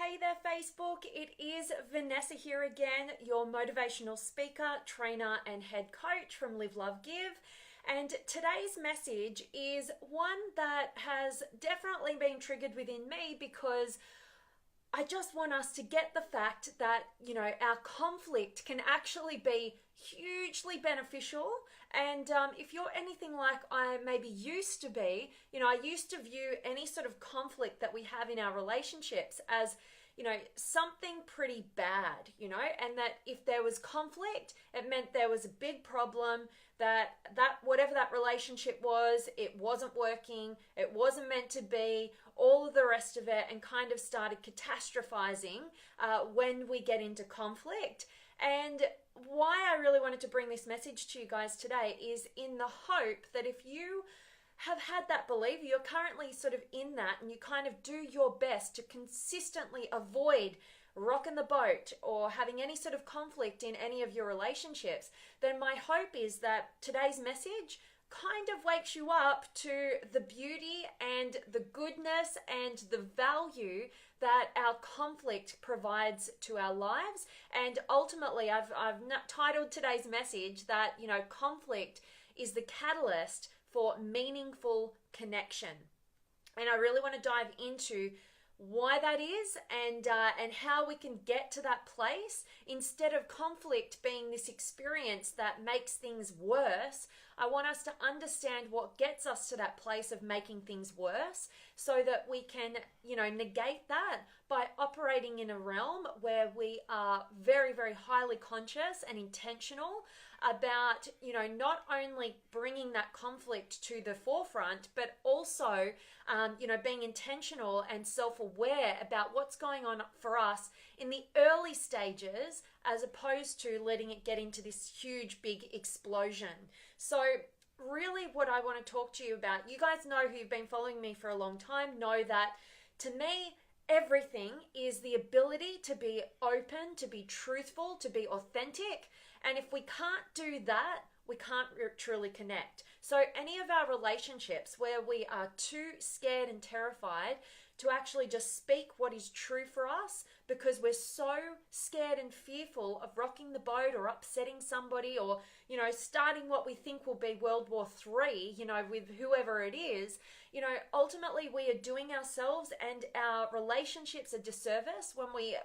Hey there, Facebook. It is Vanessa here again, your motivational speaker, trainer, and head coach from Live, Love, Give. And today's message is one that has definitely been triggered within me because I just want us to get the fact that, our conflict can actually be hugely beneficial. And if you're anything like I maybe used to be, I used to view any sort of conflict that we have in our relationships as, something pretty bad, and that if there was conflict, it meant there was a big problem, that whatever that relationship was, it wasn't working, it wasn't meant to be, all of the rest of it, and kind of started catastrophizing when we get into conflict. And why I really wanted to bring this message to you guys today is in the hope that if you have had that belief, you're currently sort of in that, and you kind of do your best to consistently avoid rocking the boat or having any sort of conflict in any of your relationships, then my hope is that today's message kind of wakes you up to the beauty and the goodness and the value that our conflict provides to our lives. And ultimately, I've titled today's message that, conflict is the catalyst for meaningful connection. And I really want to dive into why that is and how we can get to that place. Instead of conflict being this experience that makes things worse, I want us to understand what gets us to that place of making things worse so that we can, negate that by operating in a realm where we are very, very highly conscious and intentional about, not only bringing that conflict to the forefront, but also, being intentional and self-aware about what's going on for us in the early stages, as opposed to letting it get into this huge, big explosion. So really what I want to talk to you about, you guys know who've been following me for a long time, know that to me, everything is the ability to be open, to be truthful, to be authentic. And if we can't do that, we can't truly connect. So any of our relationships where we are too scared and terrified to actually just speak what is true for us because we're so scared and fearful of rocking the boat or upsetting somebody or, starting what we think will be World War III, with whoever it is, ultimately we are doing ourselves and our relationships a disservice when we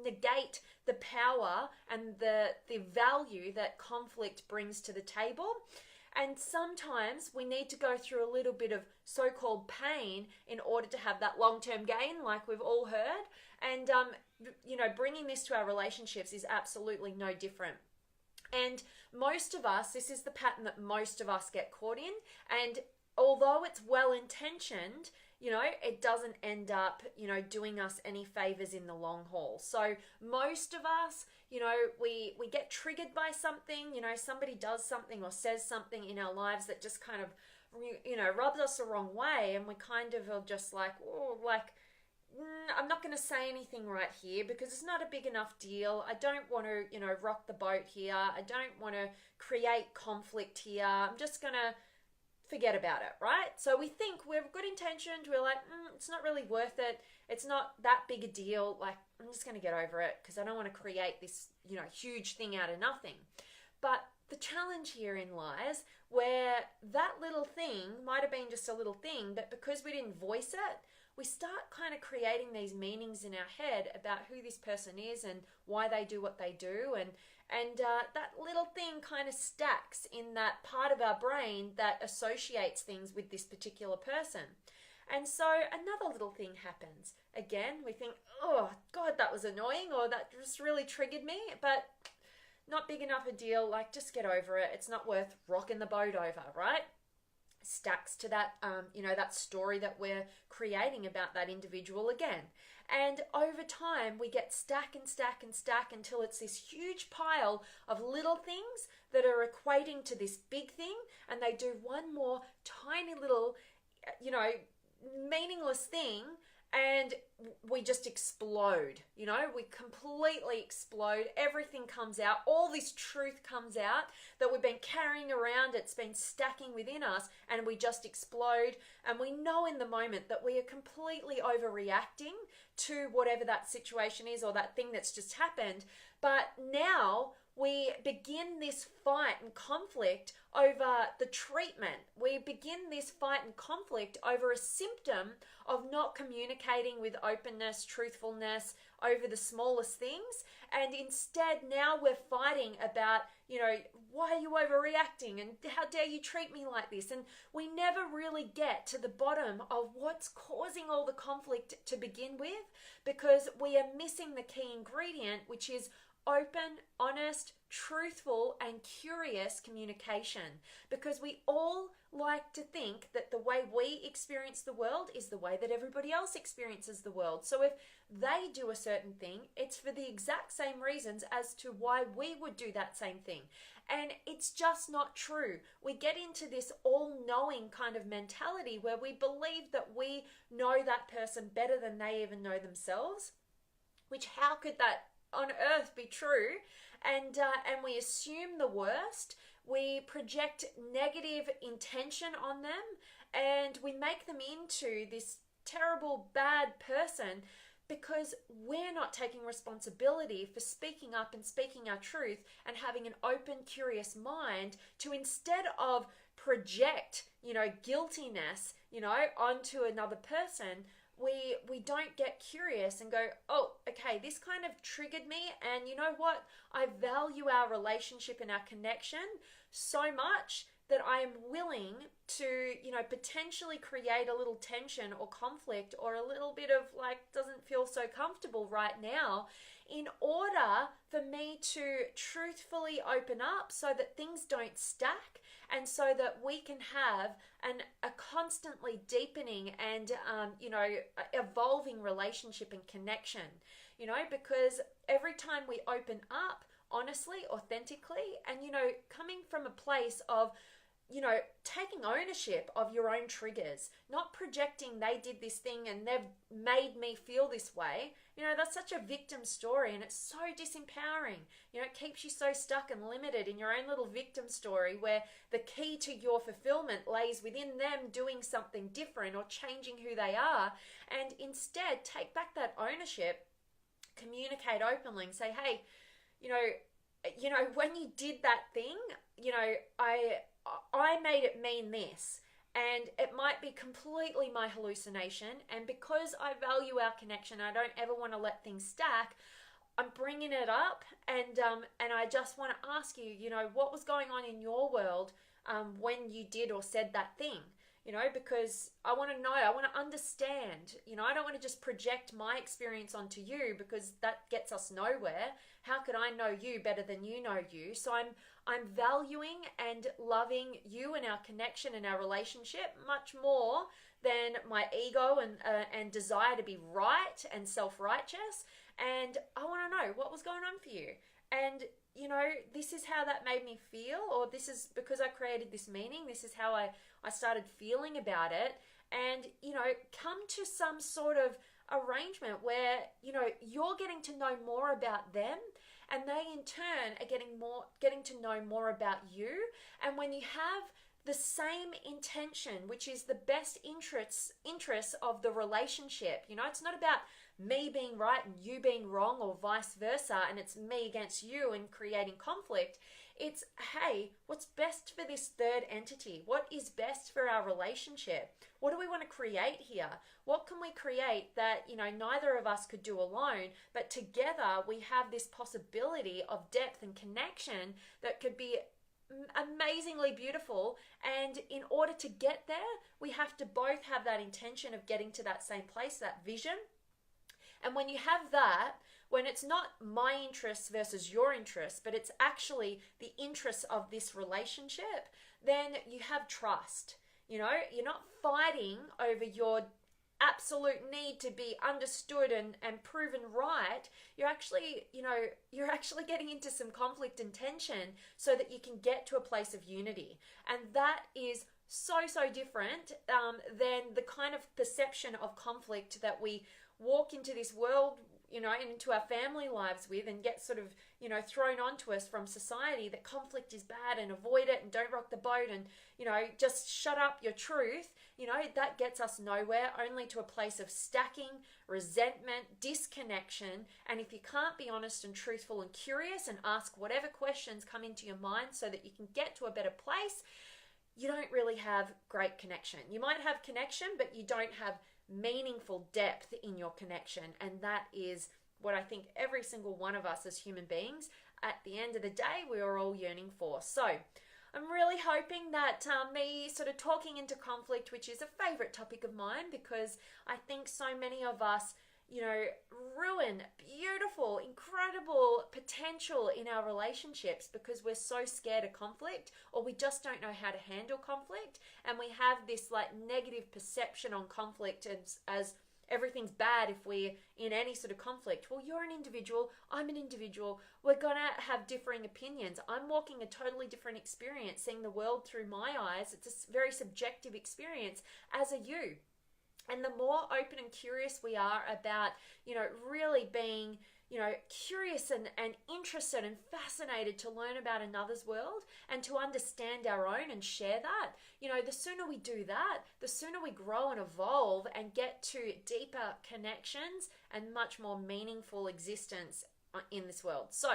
negate the power and the value that conflict brings to the table. And sometimes we need to go through a little bit of so-called pain in order to have that long-term gain, like we've all heard. And, bringing this to our relationships is absolutely no different. And most of us, this is the pattern that most of us get caught in. And although it's well-intentioned, it doesn't end up, doing us any favors in the long haul. So most of us, we get triggered by something, somebody does something or says something in our lives that just kind of, rubs us the wrong way. And we kind of are just like, I'm not going to say anything right here because it's not a big enough deal. I don't want to, rock the boat here. I don't want to create conflict here. I'm just going to forget about it, right? So we think we're good intentioned. We're like, it's not really worth it. It's not that big a deal. Like, I'm just going to get over it because I don't want to create this, huge thing out of nothing. But the challenge herein lies where that little thing might have been just a little thing, but because we didn't voice it, we start kind of creating these meanings in our head about who this person is and why they do what they do. And that little thing kind of stacks in that part of our brain that associates things with this particular person. And so another little thing happens. Again, we think, oh, God, that was annoying, or that just really triggered me, but not big enough a deal. Like, just get over it. It's not worth rocking the boat over, right? Stacks to that, that story that we're creating about that individual again. And over time, we get stack and stack and stack until it's this huge pile of little things that are equating to this big thing. And they do one more tiny little, meaningless thing. and we just explode. We completely explode. Everything comes out. All this truth comes out that we've been carrying around. It's been stacking within us, and we just explode. And we know in the moment that we are completely overreacting to whatever that situation is or that thing that's just happened. But now we begin this fight and conflict over the treatment. We begin this fight and conflict over a symptom of not communicating with openness, truthfulness over the smallest things. And instead, now we're fighting about, why are you overreacting? And how dare you treat me like this? And we never really get to the bottom of what's causing all the conflict to begin with, because we are missing the key ingredient, which is open, honest, truthful, and curious communication. Because we all like to think that the way we experience the world is the way that everybody else experiences the world. So if they do a certain thing, it's for the exact same reasons as to why we would do that same thing. And it's just not true. We get into this all-knowing kind of mentality where we believe that we know that person better than they even know themselves, which how could that on earth be true? And we assume the worst. We project negative intention on them, and we make them into this terrible bad person because we're not taking responsibility for speaking up and speaking our truth and having an open, curious mind to, instead of project, guiltiness, onto another person, we don't get curious and go, oh, okay, this kind of triggered me, and you know what? I value our relationship and our connection so much that I am willing to, potentially create a little tension or conflict or a little bit of doesn't feel so comfortable right now in order for me to truthfully open up so that things don't stack, and so that we can have a constantly deepening and, evolving relationship and connection, because every time we open up honestly, authentically, and, coming from a place of, taking ownership of your own triggers, not projecting they did this thing and they've made me feel this way. That's such a victim story, and it's so disempowering. It keeps you so stuck and limited in your own little victim story, where the key to your fulfillment lays within them doing something different or changing who they are. And instead, take back that ownership, communicate openly and say, hey, when you did that thing, I made it mean this, and it might be completely my hallucination, and because I value our connection, I don't ever want to let things stack. I'm bringing it up, and I just want to ask you, what was going on in your world when you did or said that thing? Because I want to know, I want to understand. I don't want to just project my experience onto you, because that gets us nowhere. How could I know you better than you know you? So I'm valuing and loving you and our connection and our relationship much more than my ego and desire to be right and self-righteous. And I want to know what was going on for you. And this is how that made me feel, or this is because I created this meaning. This is how I started feeling about it. And, come to some sort of arrangement where, you're getting to know more about them, and they in turn are getting to know more about you. And when you have the same intention, which is the best interests of the relationship, it's not about me being right and you being wrong, or vice versa, and it's me against you and creating conflict. It's, hey, what's best for this third entity? What is best for our relationship? What do we want to create here? What can we create that, neither of us could do alone, but together we have this possibility of depth and connection that could be amazingly beautiful. And in order to get there, we have to both have that intention of getting to that same place, that vision. And when you have that, when it's not my interests versus your interests, but it's actually the interests of this relationship, then you have trust. You're not fighting over your absolute need to be understood and proven right. You're actually getting into some conflict and tension so that you can get to a place of unity. And that is so different than the kind of perception of conflict that we walk into this world, and into our family lives with, and get sort of, thrown onto us from society, that conflict is bad and avoid it and don't rock the boat and, just shut up your truth. That gets us nowhere, only to a place of stacking, resentment, disconnection. And if you can't be honest and truthful and curious and ask whatever questions come into your mind so that you can get to a better place, you don't really have great connection. You might have connection, but you don't have meaningful depth in your connection. And that is what I think every single one of us as human beings, at the end of the day, we are all yearning for. So I'm really hoping that me sort of talking into conflict, which is a favorite topic of mine, because I think so many of us, ruin beautiful, incredible potential in our relationships because we're so scared of conflict, or we just don't know how to handle conflict. And we have this like negative perception on conflict as everything's bad if we're in any sort of conflict. Well, you're an individual, I'm an individual. We're going to have differing opinions. I'm walking a totally different experience, seeing the world through my eyes. It's a very subjective experience, as are you. And the more open and curious we are about, really being, curious and interested and fascinated to learn about another's world and to understand our own and share that, the sooner we do that, the sooner we grow and evolve and get to deeper connections and much more meaningful existence in this world. So,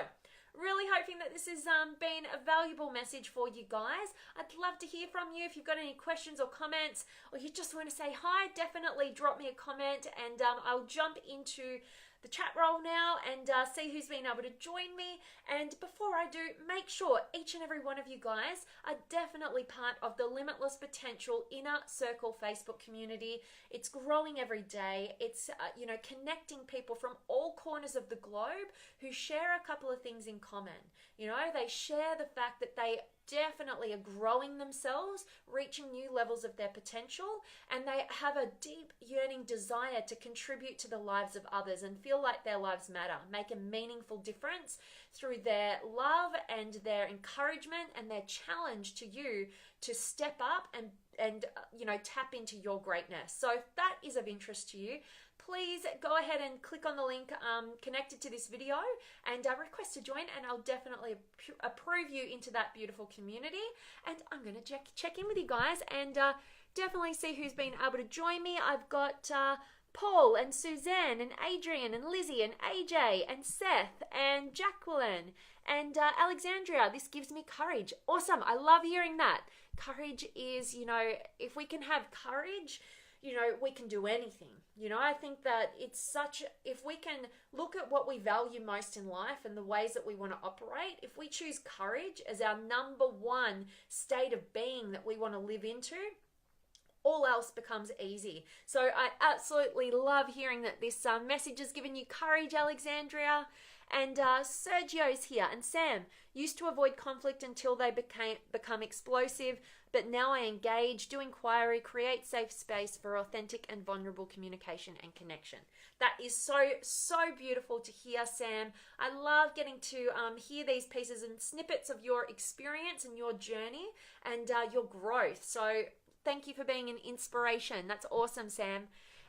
really hoping that this has been a valuable message for you guys. I'd love to hear from you. If you've got any questions or comments, or you just want to say hi, definitely drop me a comment, and I'll jump into the chat roll now and see who's been able to join me. And before I do, make sure each and every one of you guys are definitely part of the Limitless Potential Inner Circle Facebook community. It's growing every day. It's connecting people from all corners of the globe who share a couple of things in common. They share the fact that they definitely are growing themselves, reaching new levels of their potential, and they have a deep yearning desire to contribute to the lives of others and feel like their lives matter, make a meaningful difference through their love and their encouragement and their challenge to you to step up and tap into your greatness. So if that is of interest to you, please go ahead and click on the link connected to this video and request to join, and I'll definitely approve you into that beautiful community. And I'm going to check in with you guys and definitely see who's been able to join me. I've got Paul and Suzanne and Adrian and Lizzie and AJ and Seth and Jacqueline and Alexandria. This gives me courage. Awesome. I love hearing that. Courage is, if we can have courage, we can do anything. I think that if we can look at what we value most in life and the ways that we want to operate, if we choose courage as our number one state of being that we want to live into, all else becomes easy. So I absolutely love hearing that this message has given you courage, Alexandria. And Sergio's here, and Sam used to avoid conflict until they become explosive, but now I engage, do inquiry, create safe space for authentic and vulnerable communication and connection. That is so beautiful to hear, Sam. I love getting to hear these pieces and snippets of your experience and your journey and your growth. So thank you for being an inspiration. That's awesome, Sam.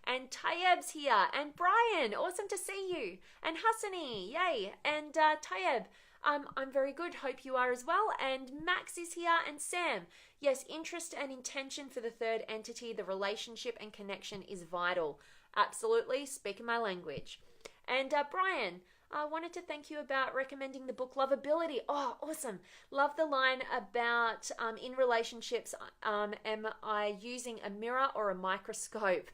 And Tayyeb's here, and Brian, awesome to see you, and Hassani, yay, and Tayyeb, I'm very good, hope you are as well, and Max is here, and Sam, yes, interest and intention for the third entity, the relationship and connection is vital, absolutely, speaking my language. And Brian, I wanted to thank you about recommending the book Lovability. Oh, awesome. Love the line about in relationships, am I using a mirror or a microscope?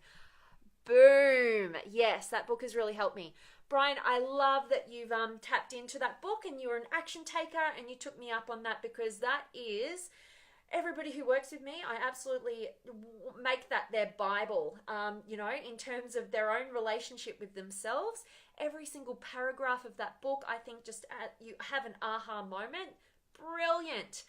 Boom. Yes, that book has really helped me. Brian, I love that you've tapped into that book and you're an action taker and you took me up on that, because that is everybody who works with me. I absolutely make that their Bible, in terms of their own relationship with themselves. Every single paragraph of that book, I think you have an aha moment. brilliant.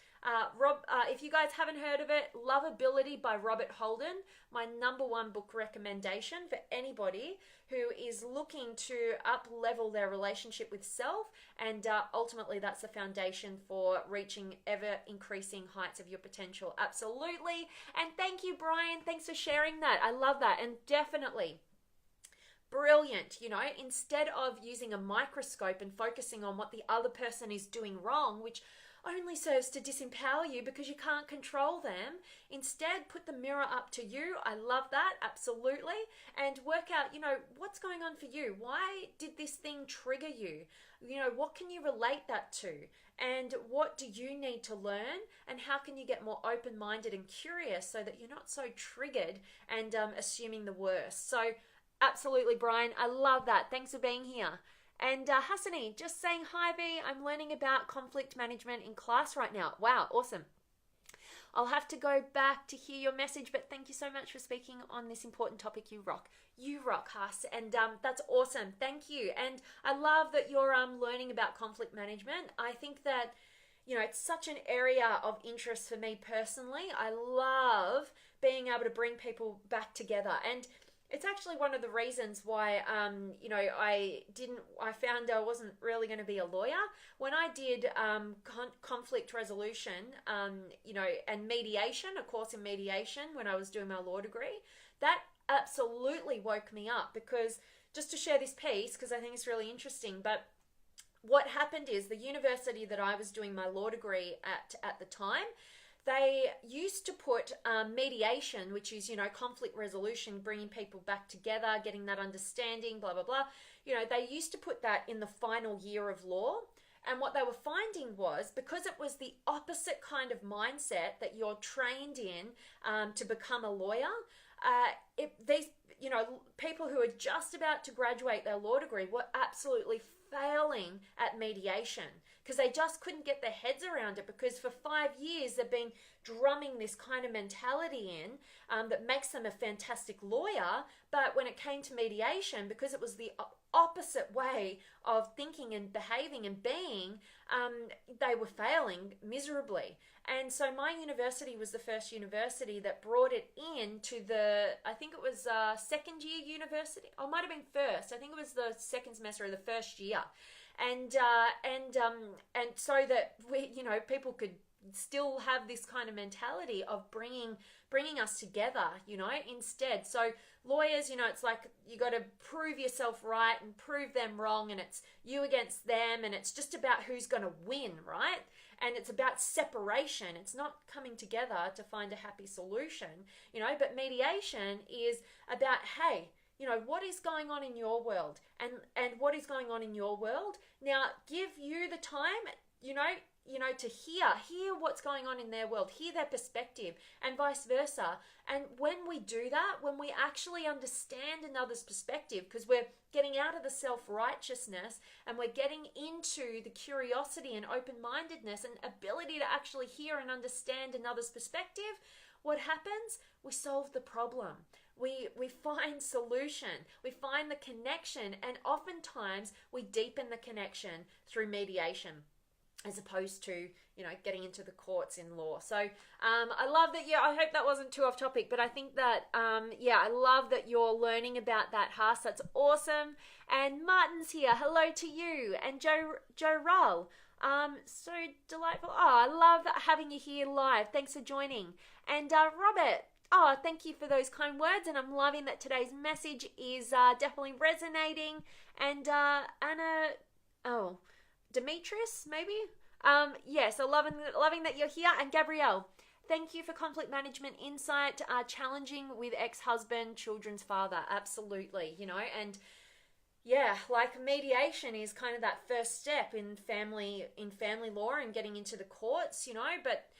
If you guys haven't heard of it, Lovability by Robert Holden, my #1 book recommendation for anybody who is looking to up-level their relationship with self, and ultimately that's the foundation for reaching ever-increasing heights of your potential. Absolutely. And thank you, Brian. Thanks for sharing that. I love that. And definitely brilliant. Instead of using a microscope and focusing on what the other person is doing wrong, which only serves to disempower you because you can't control them. Instead, put the mirror up to you. I love that, absolutely. And work out, what's going on for you? Why did this thing trigger you? What can you relate that to? And what do you need to learn? And how can you get more open-minded and curious so that you're not so triggered and assuming the worst? So absolutely, Brian, I love that. Thanks for being here. And Hassani, just saying hi, B. I'm learning about conflict management in class right now. Wow, awesome. I'll have to go back to hear your message, but thank you so much for speaking on this important topic. You rock. You rock, Hass. And that's awesome. Thank you. And I love that you're learning about conflict management. I think that, it's such an area of interest for me personally. I love being able to bring people back together. And it's actually one of the reasons why, I found I wasn't really going to be a lawyer. When I did conflict resolution, and mediation, a course in mediation when I was doing my law degree, that absolutely woke me up, because just to share this piece, because I think it's really interesting, but what happened is the university that I was doing my law degree at the time, they used to put mediation, which is, conflict resolution, bringing people back together, getting that understanding, blah, blah, blah. They used to put that in the final year of law. And what they were finding was, because it was the opposite kind of mindset that you're trained in to become a lawyer, these people who are just about to graduate their law degree were absolutely failing at mediation, because they just couldn't get their heads around it, because for 5 years they've been drumming this kind of mentality in that makes them a fantastic lawyer. But when it came to mediation, because it was the opposite way of thinking and behaving and being, they were failing miserably. And so my university was the first university that brought it into I think it was second year university, or it might have been first. I think it was the second semester of the first year. And so that people could still have this kind of mentality of bringing us together, instead. So lawyers, it's like you got to prove yourself right and prove them wrong, and it's you against them, and it's just about who's going to win, right? And it's about separation. It's not coming together to find a happy solution, but mediation is about, hey, what is going on in your world, and what is going on in your world. Now, give you the time, to hear what's going on in their world, hear their perspective, and vice versa. And when we do that, when we actually understand another's perspective, because we're getting out of the self-righteousness and we're getting into the curiosity and open-mindedness and ability to actually hear and understand another's perspective, what happens? We solve the problem. We find solution, we find the connection, and oftentimes we deepen the connection through mediation, as opposed to, getting into the courts in law. So I love that. I hope that wasn't too off topic, but I think that, I love that you're learning about that, Haas. That's awesome. And Martin's here. Hello to you. And Joe Rull. So delightful. Oh, I love having you here live. Thanks for joining. And Robert, thank you for those kind words. And I'm loving that today's message is definitely resonating. And Anna, Demetrius, maybe? Yes, loving that you're here. And Gabrielle, thank you for conflict management insight, challenging with ex-husband, children's father. Absolutely, and yeah, like mediation is kind of that first step in family law and getting into the courts, but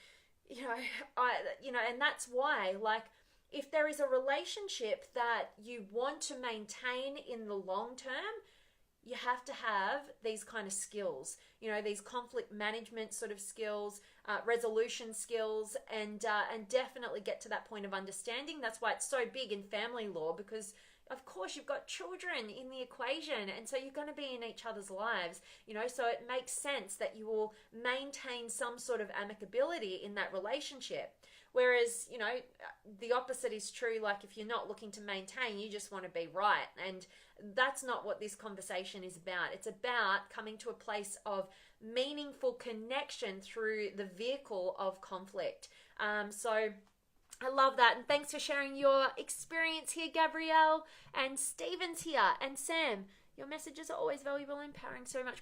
and that's why, like, if there is a relationship that you want to maintain in the long term, you have to have these kind of skills, these conflict management sort of skills, resolution skills, and definitely get to that point of understanding. That's why it's so big in family law, because of course you've got children in the equation, and so you're going to be in each other's lives, you know, so it makes sense that you will maintain some sort of amicability in that relationship. Whereas, you know, the opposite is true. Like if you're not looking to maintain, you just want to be right. And that's not what this conversation is about. It's about coming to a place of meaningful connection through the vehicle of conflict. So I love that. And thanks for sharing your experience here, Gabrielle. And Stephen's here. And Sam, your messages are always valuable and empowering. So much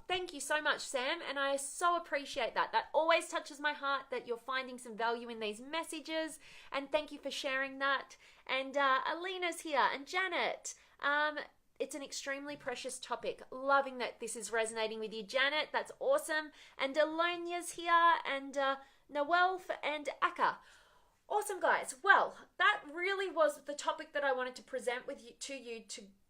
thank you so much, Sam. And I so appreciate that. That always touches my heart that you're finding some value in these messages. And thank you for sharing that. And Alina's here. And Janet. It's an extremely precious topic. Loving that this is resonating with you, Janet. That's awesome. And Alonia's here. And Nawelf and Akka. Awesome, guys. Well, that really was the topic that I wanted to present to you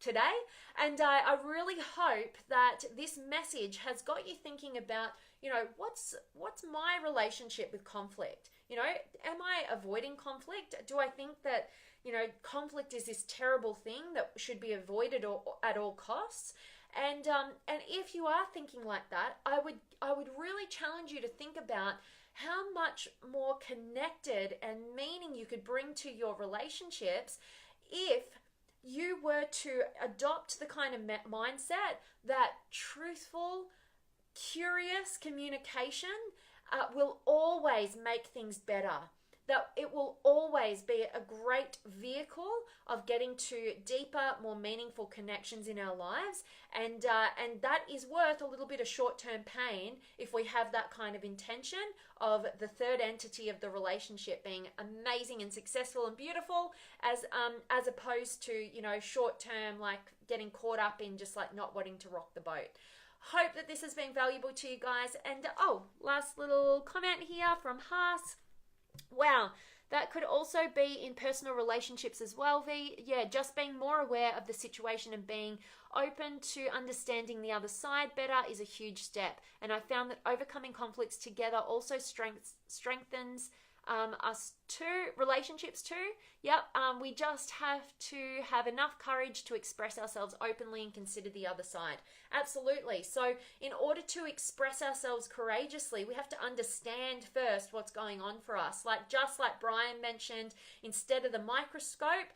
today. And I really hope that this message has got you thinking about, you know, what's my relationship with conflict? You know, am I avoiding conflict? Do I think that, you know, conflict is this terrible thing that should be avoided at all costs? And if you are thinking like that, I would really challenge you to think about how much more connected and meaning you could bring to your relationships if you were to adopt the kind of mindset that truthful, curious communication will always make things better. That it will always be a great vehicle of getting to deeper, more meaningful connections in our lives. And that is worth a little bit of short-term pain if we have that kind of intention of the third entity of the relationship being amazing and successful and beautiful, as opposed to, you know, short-term, like getting caught up in just like not wanting to rock the boat. Hope that this has been valuable to you guys. And last little comment here from Haas. Wow, that could also be in personal relationships as well, V. Yeah, just being more aware of the situation and being open to understanding the other side better is a huge step. And I found that overcoming conflicts together also strengthens us too, relationships too. Yep, we just have to have enough courage to express ourselves openly and consider the other side. Absolutely. So in order to express ourselves courageously, we have to understand first what's going on for us. Just like Brian mentioned, instead of the microscope,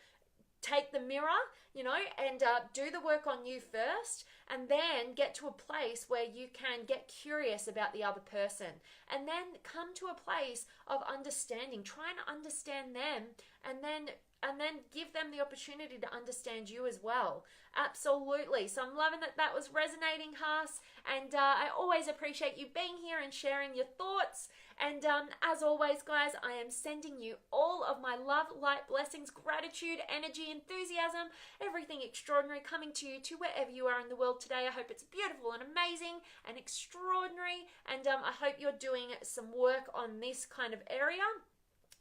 take the mirror, you know, and do the work on you first, and then get to a place where you can get curious about the other person, and then come to a place of understanding, trying to understand them, and then give them the opportunity to understand you as well. Absolutely. So I'm loving that was resonating, Haas, and I always appreciate you being here and sharing your thoughts. And as always, guys, I am sending you all of my love, light, blessings, gratitude, energy, enthusiasm, everything extraordinary coming to you to wherever you are in the world today. I hope it's beautiful and amazing and extraordinary. And I hope you're doing some work on this kind of area,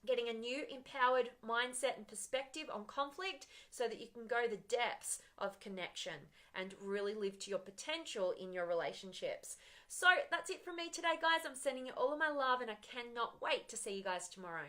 getting a new empowered mindset and perspective on conflict so that you can go the depths of connection and really live to your potential in your relationships. So that's it from me today, guys. I'm sending you all of my love, and I cannot wait to see you guys tomorrow.